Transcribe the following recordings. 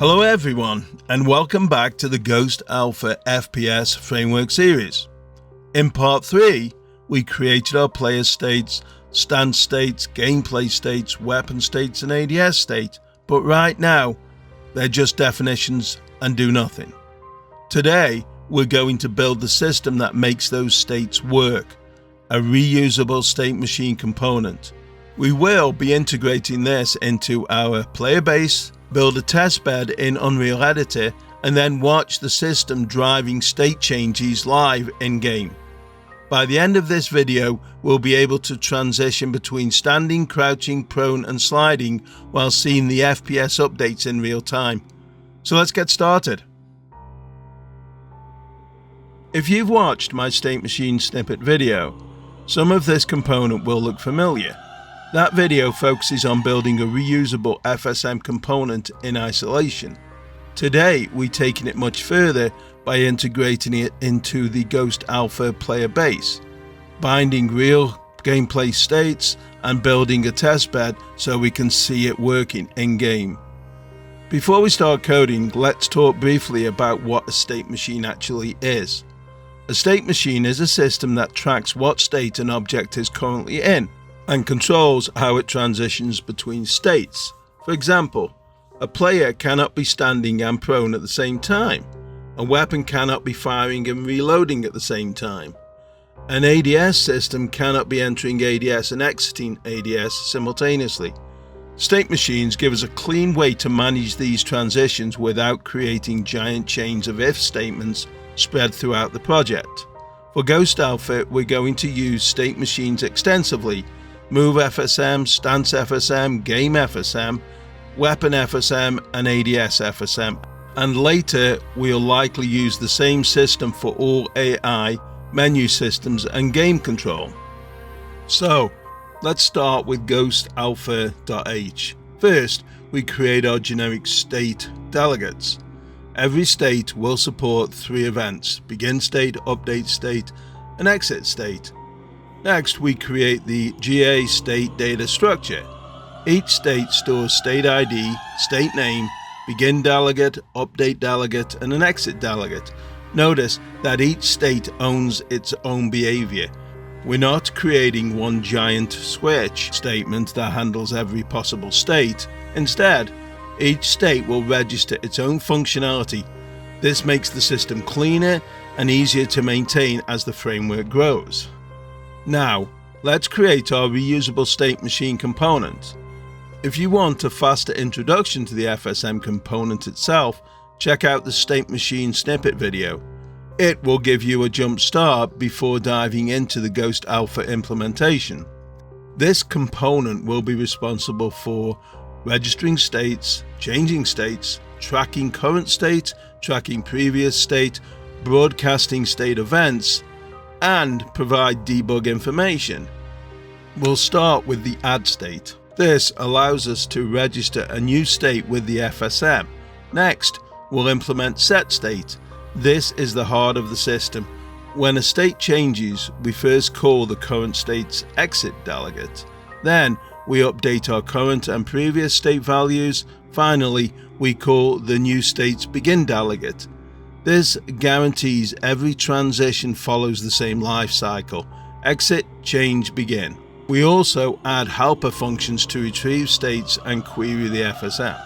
Hello everyone, and welcome back to the Ghost Alpha FPS framework series. In part 3, we created our player states, stance states, gameplay states, weapon states and ADS state, but right now, they're just definitions and do nothing. Today, we're going to build the system that makes those states work, a reusable state machine component. We will be integrating this into our player base, build a testbed in Unreal Editor, and then watch the system driving state changes live in-game. By the end of this video, we'll be able to transition between standing, crouching, prone and sliding while seeing the FPS updates in real time. So let's get started. If you've watched my state machine snippet video, some of this component will look familiar. That video focuses on building a reusable FSM component in isolation. Today, we're taking it much further by integrating it into the Ghost Alpha player base, binding real gameplay states and building a testbed so we can see it working in-game. Before we start coding, let's talk briefly about what a state machine actually is. A state machine is a system that tracks what state an object is currently in and controls how it transitions between states. For example, a player cannot be standing and prone at the same time. A weapon cannot be firing and reloading at the same time. An ADS system cannot be entering ADS and exiting ADS simultaneously. State machines give us a clean way to manage these transitions without creating giant chains of if statements spread throughout the project. For Ghost Alpha, we're going to use state machines extensively: Move FSM, Stance FSM, Game FSM, Weapon FSM and ADS FSM, and later we'll likely use the same system for all AI, menu systems and game control. So let's start with Ghost Alpha.h. First, we create our generic state delegates. Every state will support 3 events: begin state, update state and exit state. Next, we create the GA state data structure. Each state stores state ID, state name, begin delegate, update delegate, and an exit delegate. Notice that each state owns its own behavior. We're not creating one giant switch statement that handles every possible state. Instead, each state will register its own functionality. This makes the system cleaner and easier to maintain as the framework grows. Now, let's create our reusable state machine component. If you want a faster introduction to the FSM component itself, check out the state machine snippet video. It will give you a jump start before diving into the Ghost Alpha implementation. This component will be responsible for registering states, changing states, tracking current state, tracking previous state, broadcasting state events, and provide debug information. We'll start with the add state. This allows us to register a new state with the FSM. Next, we'll implement set state. This is the heart of the system. When a state changes, we first call the current state's exit delegate. Then, we update our current and previous state values. Finally, we call the new state's begin delegate. This guarantees every transition follows the same life cycle: exit, change, begin. We also add helper functions to retrieve states and query the FSM.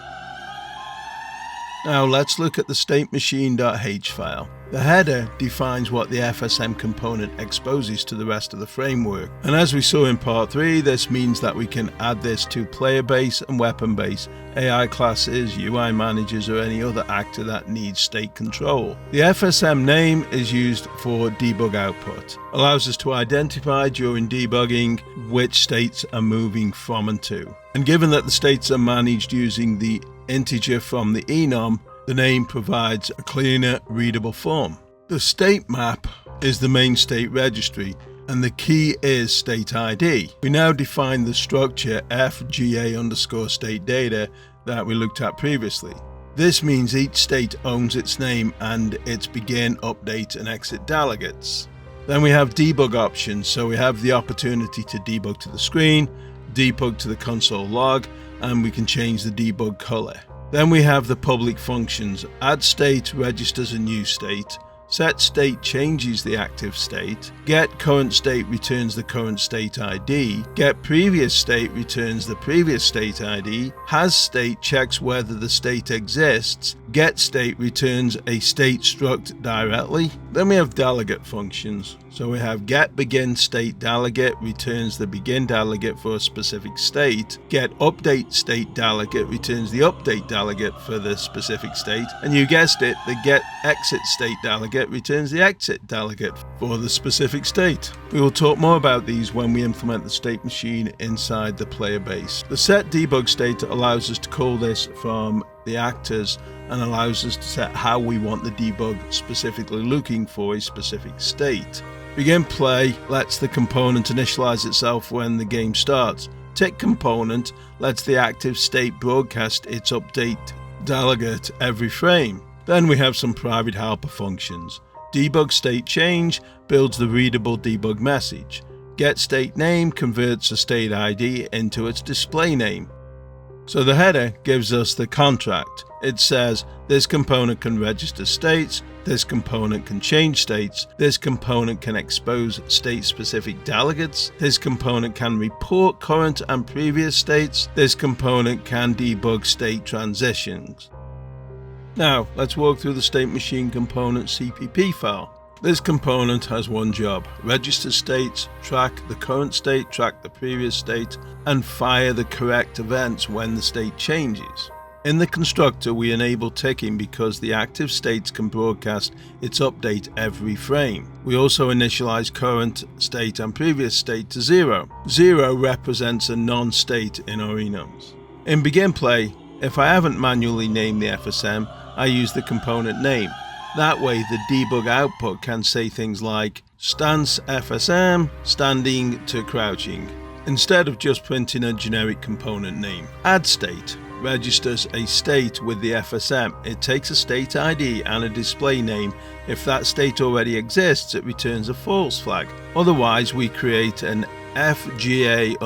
Now let's look at the statemachine.h file. The header defines what the FSM component exposes to the rest of the framework, and as we saw in part 3, this means that we can add this to player base and weapon base, AI classes, UI managers or any other actor that needs state control. The FSM name is used for debug output, allows us to identify during debugging which states are moving from and to. And given that the states are managed using the integer from the enum, the name provides a cleaner, readable form. The state map is the main state registry, and the key is state ID. We now define the structure FGA_state data that we looked at previously. This means each state owns its name and its begin, update, and exit delegates. Then we have debug options, so we have the opportunity to debug to the screen, debug to the console log, and we can change the debug color. Then we have the public functions. Add state registers a new state. Set state changes the active state. Get current state returns the current state ID. Get previous state returns the previous state ID. Has state checks whether the state exists. Get state returns a state struct directly. Then we have delegate functions. So we have get begin state delegate returns the begin delegate for a specific state. Get update state delegate returns the update delegate for the specific state. And you guessed it, the get exit state delegate returns the exit delegate for the specific state. We will talk more about these when we implement the state machine inside the player base. The set debug state allows us to call this from the actors and allows us to set how we want the debug specifically looking for a specific state. Begin play lets the component initialize itself when the game starts. Tick component lets the active state broadcast its update delegate every frame. Then we have some private helper functions. Debug state change builds the readable debug message. Get state name converts a state ID into its display name. So the header gives us the contract. It says this component can register states, this component can change states, this component can expose state-specific delegates, this component can report current and previous states, this component can debug state transitions. Now let's walk through the state machine component CPP file. This component has one job: register states, track the current state, track the previous state, and fire the correct events when the state changes. In the constructor, we enable ticking because the active states can broadcast its update every frame. We also initialize current state and previous state to 0. 0 represents a non-state in our enums. In begin play, if I haven't manually named the FSM, I use the component name. That way the debug output can say things like stance FSM, standing to crouching, instead of just printing a generic component name. Add state registers a state with the FSM. It takes a state ID and a display name. If that state already exists, it returns a false flag. Otherwise, we create an FGA_state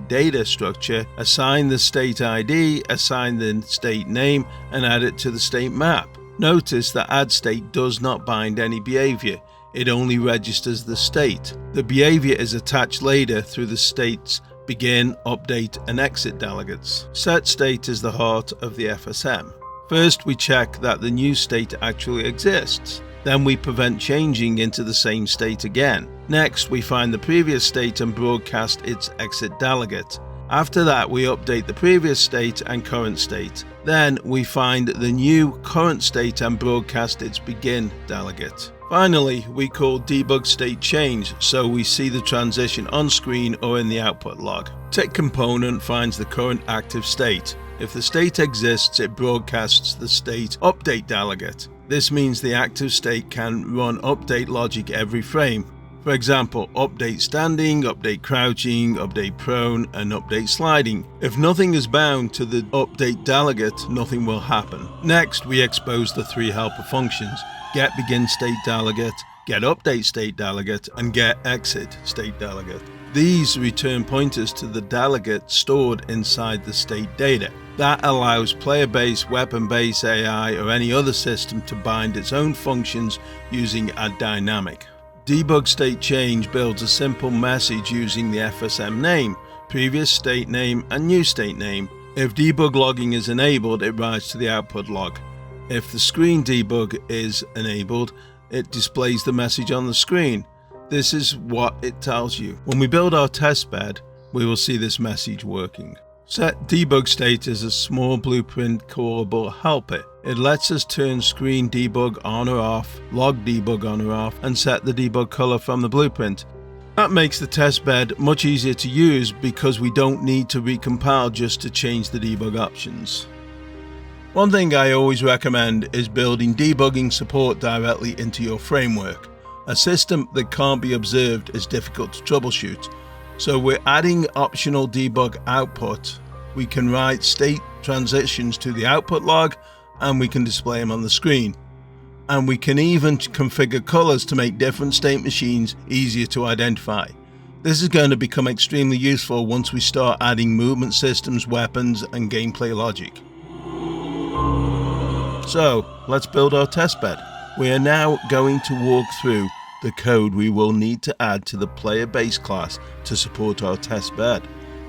data structure, assign the state ID, assign the state name, and add it to the state map. Notice that add state does not bind any behavior. It only registers the state. The behavior is attached later through the state's begin, update, and exit delegates. Set state is the heart of the FSM. First, we check that the new state actually exists. Then we prevent changing into the same state again. Next, we find the previous state and broadcast its exit delegate. After that, we update the previous state and current state. Then we find the new current state and broadcast its begin delegate. Finally, we call debug state change, so we see the transition on screen or in the output log. Tick component finds the current active state. If the state exists, it broadcasts the state update delegate. This means the active state can run update logic every frame. For example, update standing, update crouching, update prone, and update sliding. If nothing is bound to the update delegate, nothing will happen. Next, we expose the three helper functions: get begin state delegate, get update state delegate, and get exit state delegate. These return pointers to the delegate stored inside the state data. That allows player base, weapon base, AI, or any other system to bind its own functions using a dynamic. Debug state change builds a simple message using the FSM name, previous state name, and new state name. If debug logging is enabled, it writes to the output log. If the screen debug is enabled, it displays the message on the screen. This is what it tells you. When we build our testbed, we will see this message working. Set debug state is a small blueprint callable helper. It lets us turn screen debug on or off, log debug on or off, and set the debug color from the blueprint. That makes the testbed much easier to use because we don't need to recompile just to change the debug options. One thing I always recommend is building debugging support directly into your framework. A system that can't be observed is difficult to troubleshoot, so we're adding optional debug output. We can write state transitions to the output log, and we can display them on the screen. And we can even configure colors to make different state machines easier to identify. This is going to become extremely useful once we start adding movement systems, weapons, and gameplay logic. So let's build our testbed. We are now going to walk through the code we will need to add to the player base class to support our testbed.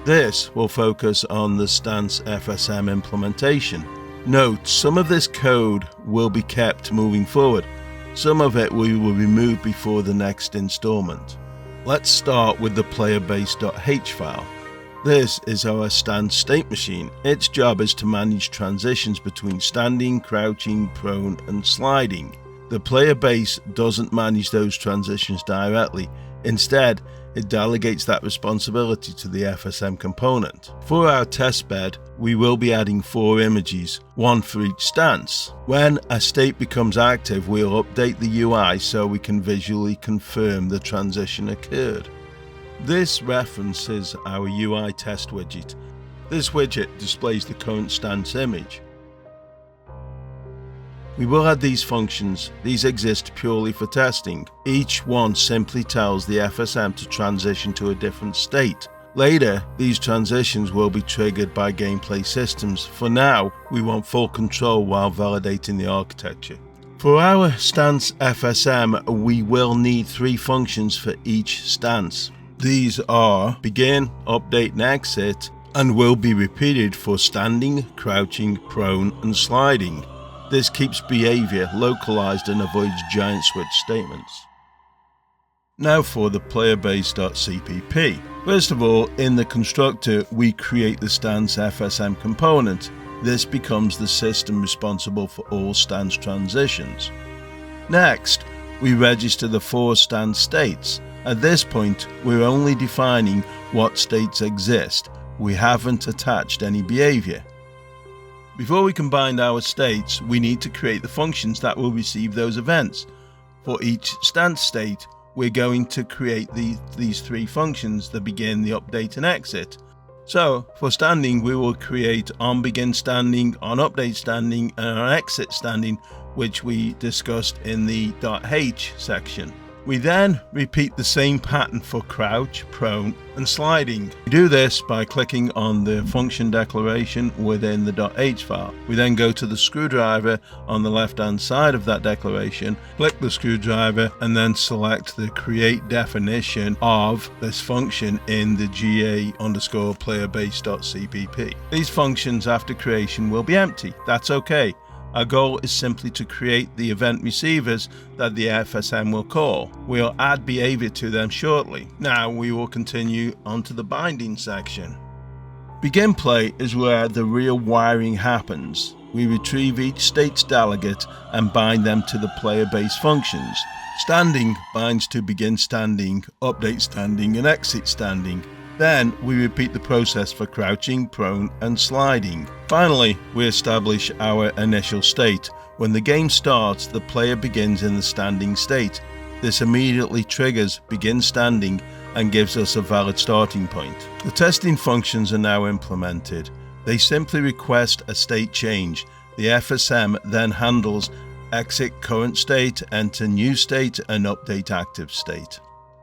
This will focus on the stance FSM implementation. Note, some of this code will be kept moving forward. Some of it we will remove before the next installment. Let's start with the playerbase.h file. This is our stance state machine. Its job is to manage transitions between standing, crouching, prone, and sliding. The player base doesn't manage those transitions directly. Instead, it delegates that responsibility to the FSM component. For our testbed, we will be adding 4 images, one for each stance. When a state becomes active, we'll update the UI so we can visually confirm the transition occurred. This references our UI test widget. This widget displays the current stance image. We will add these functions. These exist purely for testing. Each one simply tells the FSM to transition to a different state. Later, these transitions will be triggered by gameplay systems. For now, we want full control while validating the architecture. For our stance FSM, we will need 3 functions for each stance. These are begin, update, and exit, and will be repeated for standing, crouching, prone, and sliding. This keeps behavior localized and avoids giant switch statements. Now for the playerbase.cpp. First of all, in the constructor, we create the stance FSM component. This becomes the system responsible for all stance transitions. Next, we register the 4 stance states. At this point, we're only defining what states exist. We haven't attached any behavior. Before we combine our states, we need to create the functions that will receive those events. For each stance state, we're going to create these 3 functions: the begin, the update, and exit. So, for standing, we will create onBegin standing, onUpdate standing, and onExit standing, which we discussed in the .h section. We then repeat the same pattern for crouch, prone, and sliding. We do this by clicking on the function declaration within the .h file. We then go to the screwdriver on the left-hand side of that declaration, click the screwdriver, and then select the create definition of this function in the ga_playerbase.cpp. These functions after creation will be empty. That's okay. Our goal is simply to create the event receivers that the FSM will call. We'll add behavior to them shortly. Now we will continue onto the binding section. Begin play is where the real wiring happens. We retrieve each state's delegate and bind them to the player base functions. Standing binds to begin standing, update standing, and exit standing. Then we repeat the process for crouching, prone, and sliding. Finally, we establish our initial state. When the game starts, the player begins in the standing state. This immediately triggers begin standing and gives us a valid starting point. The testing functions are now implemented. They simply request a state change. The FSM then handles exit current state, enter new state, and update active state.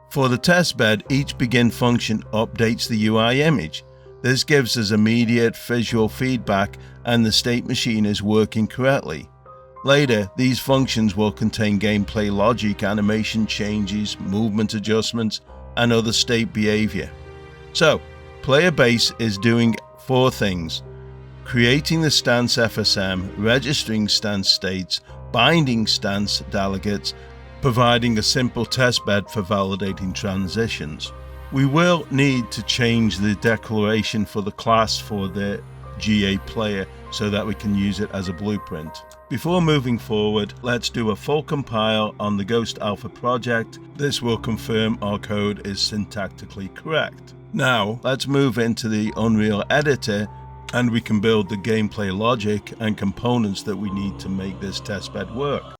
For the testbed, each begin function updates the UI image. This gives us immediate visual feedback and the state machine is working correctly. Later, these functions will contain gameplay logic, animation changes, movement adjustments, and other state behavior. So, player base is doing 4 things: creating the stance FSM, registering stance states, binding stance delegates, providing a simple testbed for validating transitions. We will need to change the declaration for the class for the GA player so that we can use it as a blueprint. Before moving forward, let's do a full compile on the Ghost Alpha project. This will confirm our code is syntactically correct. Now, let's move into the Unreal Editor and we can build the gameplay logic and components that we need to make this testbed work.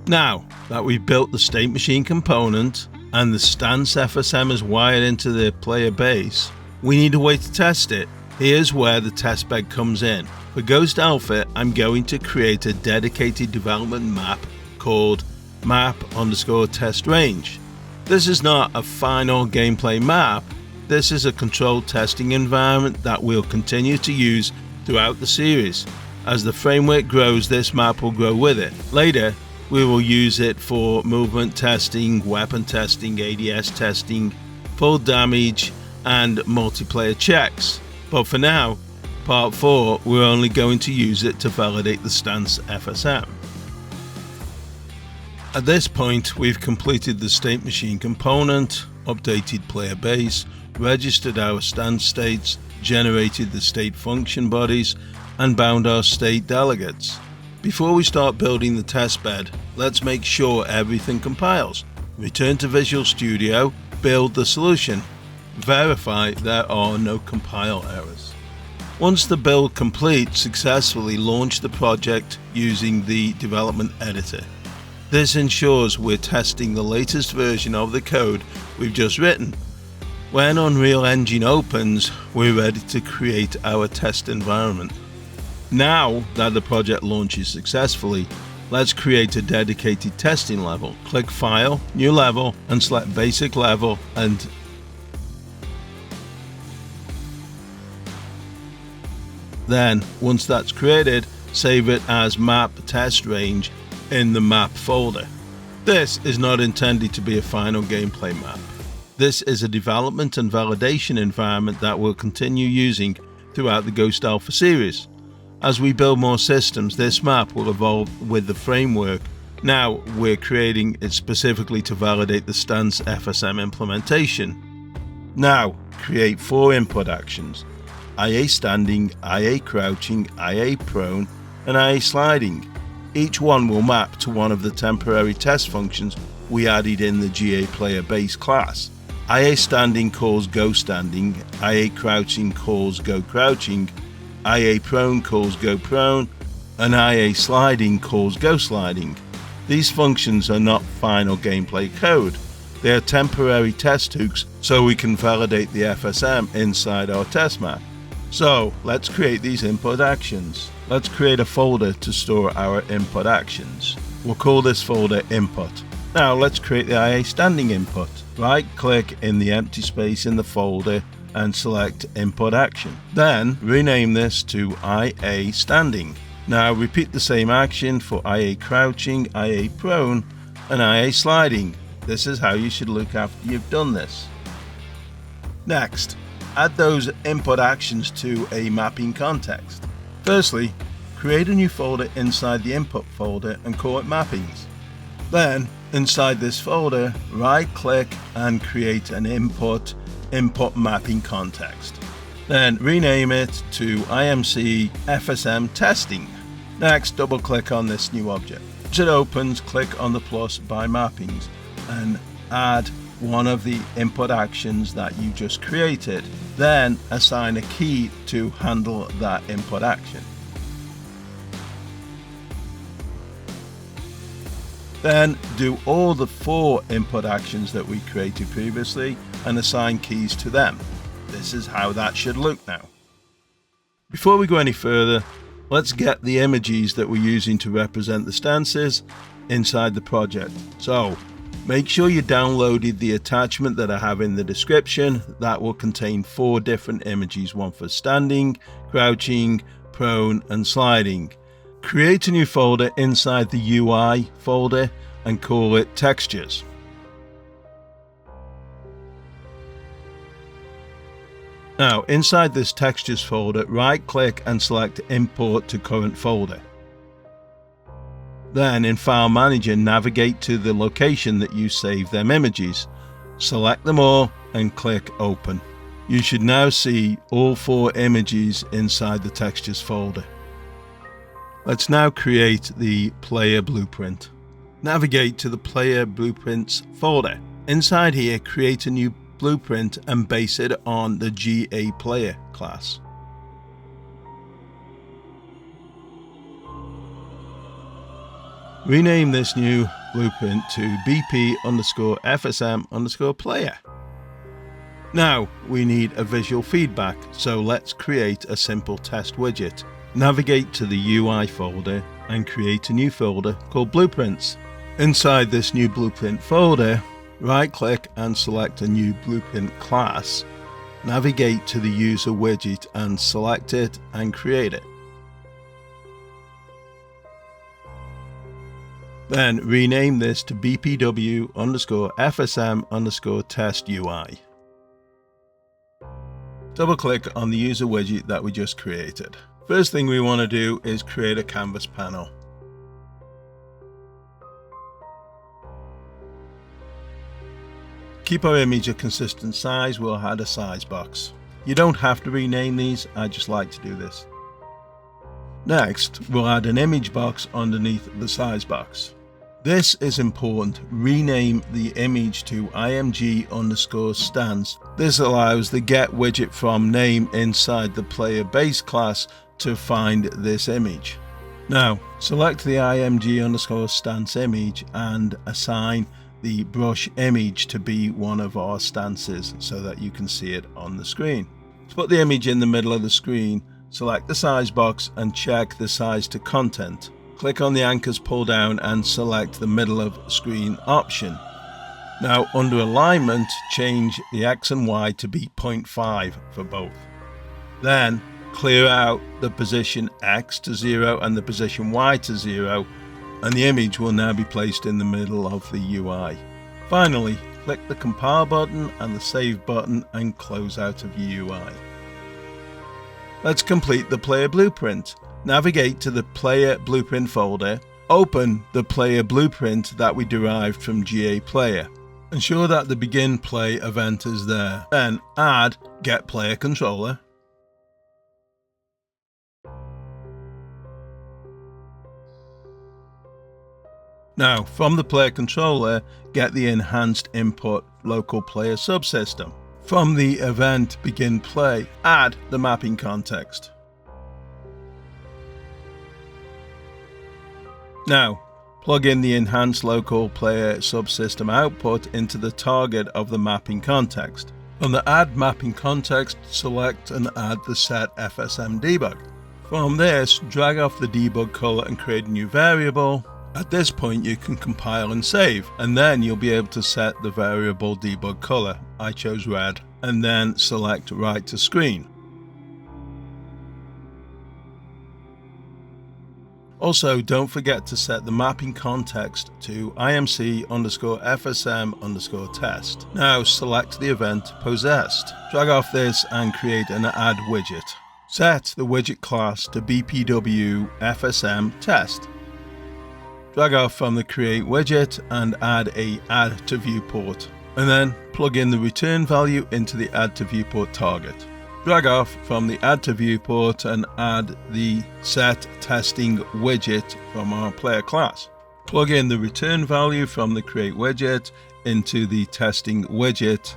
Now that we've built the state machine component and the stance FSM is wired into the player base, we need a way to test it. Here's where the testbed comes in. For Ghost Alpha, I'm going to create a dedicated development map called map_test range. This is not a final gameplay map, This is a controlled testing environment that we'll continue to use throughout the series. As the framework grows, this map will grow with it. Later, we will use it for movement testing, weapon testing, ADS testing, full damage, and multiplayer checks. But for now, part 4, we're only going to use it to validate the stance FSM. At this point, we've completed the state machine component, updated player base, registered our stance states, generated the state function bodies, and bound our state delegates. Before we start building the testbed, let's make sure everything compiles. Return to Visual Studio, build the solution. Verify there are no compile errors. Once the build complete, successfully launch the project using the development editor. This ensures we're testing the latest version of the code we've just written. When Unreal Engine opens, we're ready to create our test environment. Now that the project launches successfully, let's create a dedicated testing level. Click File, New Level, and select Basic Level, and then, once that's created, save it as Map Test Range in the Map folder. This is not intended to be a final gameplay map. This is a development and validation environment that we'll continue using throughout the Ghost Alpha series. As we build more systems, this map will evolve with the framework. Now we're creating it specifically to validate the stance FSM implementation. Now create 4 input actions: IA standing, IA crouching, IA prone, and IA sliding. Each one will map to one of the temporary test functions we added in the GA player base class. IA standing calls Go standing, IA crouching calls Go crouching, IA prone calls Go prone, and IA sliding calls Go sliding. These functions are not final gameplay code. They are temporary test hooks so we can validate the FSM inside our test map. So let's create these input actions. Let's create a folder to store our input actions. We'll call this folder Input. Now let's create the IA standing input. Right click in the empty space in the folder and select Input Action. Then rename this to IA Standing. Now repeat the same action for IA Crouching, IA Prone, and IA Sliding. This is how you should look after you've done this. Next, add those input actions to a mapping context. Firstly, create a new folder inside the input folder and call it Mappings. Then, inside this folder, right-click and create an input mapping context. Then rename it to IMC FSM Testing. Next, double-click on this new object. As it opens, click on the plus by Mappings and add one of the input actions that you just created. Then assign a key to handle that input action. Then do all the 4 input actions that we created previously and assign keys to them. This is how that should look now. Before we go any further, let's get the images that we're using to represent the stances inside the project. So make sure you downloaded the attachment that I have in the description. That will contain 4 different images, one for standing, crouching, prone, and sliding. Create a new folder inside the UI folder and call it Textures. Now, inside this Textures folder, right-click and select Import to Current Folder. Then, in File Manager, navigate to the location that you saved them images. Select them all and click Open. You should now see all 4 images inside the Textures folder. Let's now create the Player Blueprint. Navigate to the Player Blueprints folder. Inside here, create a new blueprint and base it on the GA Player class. Rename this new blueprint to BP_FSM_player. Now we need a visual feedback, so let's create a simple test widget. Navigate to the UI folder and create a new folder called Blueprints. Inside this new blueprint folder, right-click and select a new blueprint class. navigate to the user widget and select it and create it. Then rename this to bpw_fsm_test UI. Double click on the user widget that we just created. First thing we want to do is create a canvas panel. Keep our image a consistent size, we'll add a size box. You don't have to rename these, I just like to do this. Next, we'll add an image box underneath the size box. This is important. Rename the image to img_stance. This allows the get widget from name inside the player base class to find this image. Now, select the img_stance image and assign the brush image to be one of our stances so that you can see it on the screen. To put the image in the middle of the screen, select the size box and check the size to content. Click on the anchors pull down and select the middle of screen option. Now under alignment, change the X and Y to be 0.5 for both. Then clear out the position X to 0 and the position Y to 0, and the image will now be placed in the middle of the UI. Finally, click the compile button and the save button and close out of your UI. Let's complete the player blueprint. Navigate to the player blueprint folder, open the player blueprint that we derived from GA Player. Ensure that the begin play event is there. Then add get player controller. Now from the player controller, get the enhanced input local player subsystem. From the event begin play, add the mapping context. Now, plug in the enhanced local player subsystem output into the target of the mapping context. From the add mapping context, select and add the set FSM debug. From this, drag off the debug color and create a new variable. At this point, you can compile and save, and then you'll be able to set the variable debug color. I chose red, and then select write to screen. Also, don't forget to set the mapping context to imc_fsm_test. Now select the event possessed. Drag off this and create an add widget. Set the widget class to bpw_fsm_test. Drag off from the create widget and add a add to viewport. And then plug in the return value into the add to viewport target. Drag off from the add to viewport and add the set testing widget from our player class. Plug in the return value from the create widget into the testing widget.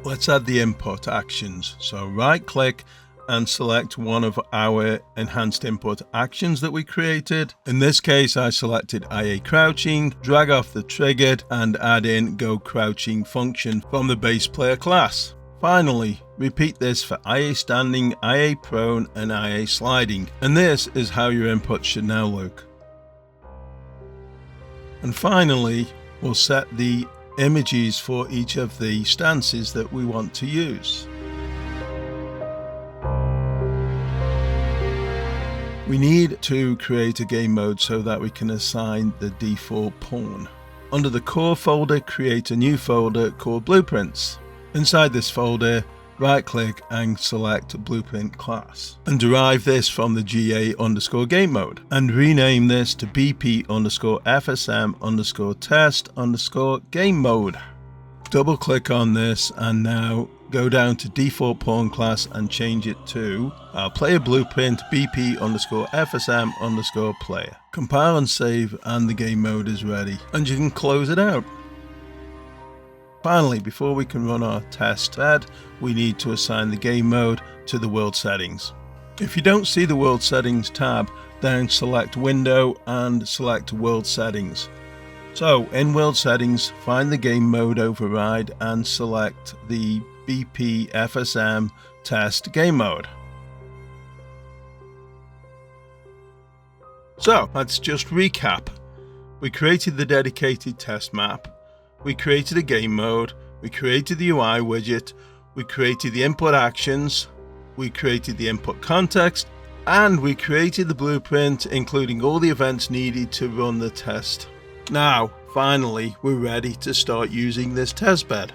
Let's add the input actions. So right click and select one of our enhanced input actions that we created. In this case, I selected IA crouching, drag off the triggered and add in go crouching function from the base player class. Finally, repeat this for IA standing, IA prone and IA sliding, and this is how your input should now look. And finally, we'll set the images for each of the stances that we want to use. We need to create a game mode so that we can assign the default pawn. Under the core folder, create a new folder called Blueprints. Inside this folder, right-click and select Blueprint class, and derive this from the GA_game mode, and rename this to BP_FSM_test_game mode. Double-click on this, and now go down to default pawn class and change it to our player blueprint BP_FSM_player. Compile and save, and the game mode is ready, and you can close it out. Finally, before we can run our test ad, we need to assign the game mode to the world settings. If you don't see the world settings tab, then select window and select world settings. So in world settings, find the game mode override and select the BP_FSM test game mode. So let's just recap. We created the dedicated test map. We created a game mode, we created the UI widget, We created the input actions, we created the input context, and we created the blueprint, including all the events needed to run the test. Now, finally, we're ready to start using this testbed.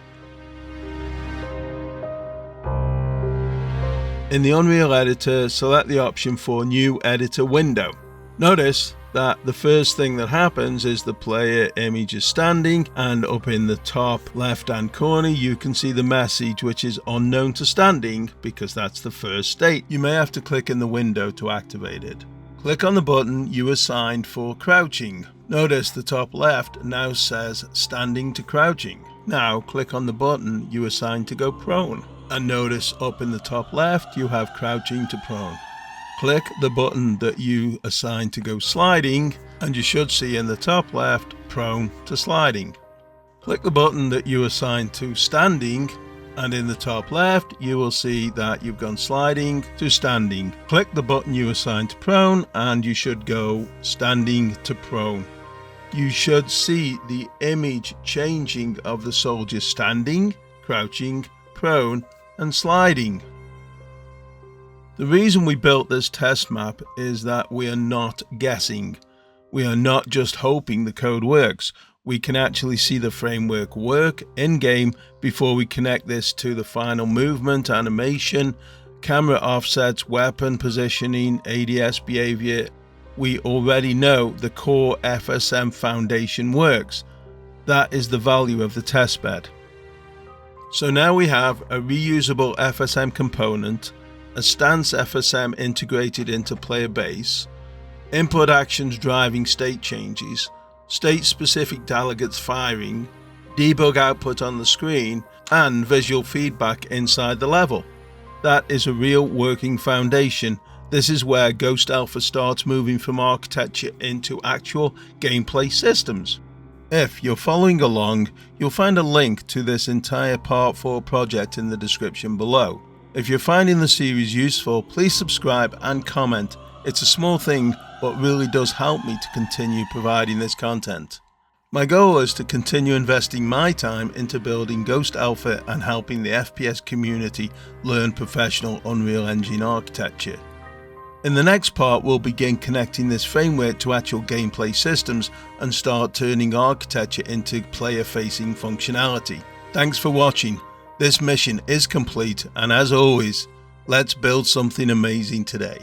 In the Unreal Editor, select the option for New Editor Window. Notice that the first thing that happens is the player image is standing, and up in the top left hand corner you can see the message which is unknown to standing because that's the first state. You may have to click in the window to activate it. Click on the button you assigned for crouching. Notice the top left now says standing to crouching. Now click on the button you assigned to go prone, and notice up in the top left you have crouching to prone. Click the button that you assigned to go sliding, and you should see in the top left prone to sliding. Click the button that you assigned to standing, and in the top left you will see that you've gone sliding to standing. Click the button you assigned to prone and you should go standing to prone. You should see the image changing of the soldier standing, crouching, prone and sliding. The reason we built this test map is that we are not guessing. We are not just hoping the code works. We can actually see the framework work in-game before we connect this to the final movement, animation, camera offsets, weapon positioning, ADS behavior. We already know the core FSM foundation works. That is the value of the testbed. So now we have a reusable FSM component, a stance FSM integrated into player base, input actions driving state changes, state-specific delegates firing, debug output on the screen, and visual feedback inside the level. That is a real working foundation. This is where Ghost Alpha starts moving from architecture into actual gameplay systems. If you're following along, you'll find a link to this entire Part 4 project in the description below. If you're finding the series useful, please subscribe and comment. It's a small thing, but really does help me to continue providing this content. My goal is to continue investing my time into building Ghost Alpha and helping the FPS community learn professional Unreal Engine architecture. In the next part, we'll begin connecting this framework to actual gameplay systems and start turning architecture into player-facing functionality. Thanks for watching. This mission is complete, and as always, let's build something amazing today.